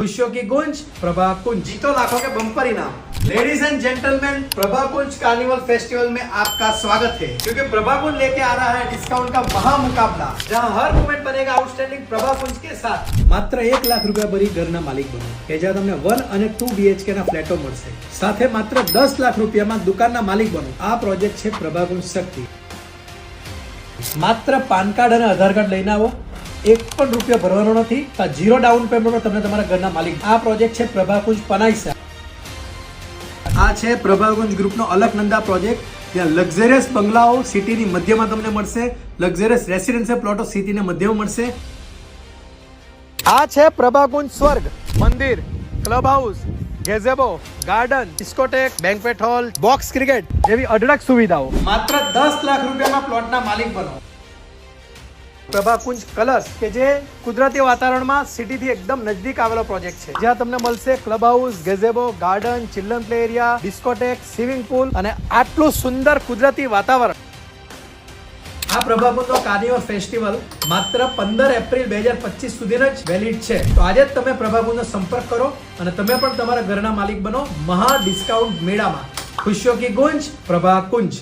खुशियों की गूंज प्रभा कुंज, जीतो लाखों के बम्पर इनाम। Ladies and gentleman, Prabha Kunj carnival festival में आपका स्वागत है, क्योंकि प्रभा कुंज लेके आ रहा है डिस्काउंट का महा मुकाबला, जहां हर मोमेंट बनेगा आउटस्टैंडिंग प्रभा कुंज के साथ। मात्र 1 लाख રૂપિયા ભરી ઘરના માલિક બનો કે જ્યાં તમને 1 અને 2 BHK ના ફ્લેટો મળશે, સાથે માત્ર 10 લાખ રૂપિયામાં દુકાનના માલિક બનો। આ પ્રોજેક્ટ છે પ્રભા કુંજ શક્તિ। માત્ર પાન કાર્ડ અને આધાર કાર્ડ લઈને આવો, એક પણ રૂપિયા ભરવાનો નથી, 0 ડાઉન પેમેન્ટમાં તમને તમારા ઘરના માલિક। આ પ્રોજેક્ટ છે પ્રભા કુંજ પનાઈસા। આ છે પ્રભા કુંજ ગ્રુપનો અલકનંદા પ્રોજેક્ટ, જ્યાં લક્ઝરિયસ બંગલાઓ સિટીની મધ્યમાં તમને મળશે, લક્ઝરિયસ રેસિડેન્શિયલ પ્લોટો સિટીની મધ્યમાં મળશે। આ છે પ્રભા કુંજ સ્વર્ગ, મંદિર, club house, gazebo, garden, discotheque, banquet hall, box cricket જેવી અઢળક સુવિધાઓ। માત્ર 10 લાખ રૂપિયામાં પ્લોટના માલિક બનો। પ્રભા કુંજ કલર્સ કે જે કુદરતી વાતાવરણમાં સિટીથી એકદમ નજદીક આવેલો પ્રોજેક્ટ છે, જ્યાં તમને મળશે club house, gazebo, garden, children play area, discotheque, swimming pool અને આટલું સુંદર કુદરતી વાતાવરણ। આ પ્રભા કુંજનો કાર્નિવલ ફેસ્ટિવલ માત્ર 15 એપ્રિલ 2025 સુધીનો જ વેલિડ છે। તો આજે જ તમે પ્રભા કુંજનો સંપર્ક કરો અને તમે પણ તમારા ઘરના માલિક બનો મહા ડિસ્કાઉન્ટ મેળામાં। ખુશીઓ કી ગુંજ પ્રભા કુંજ।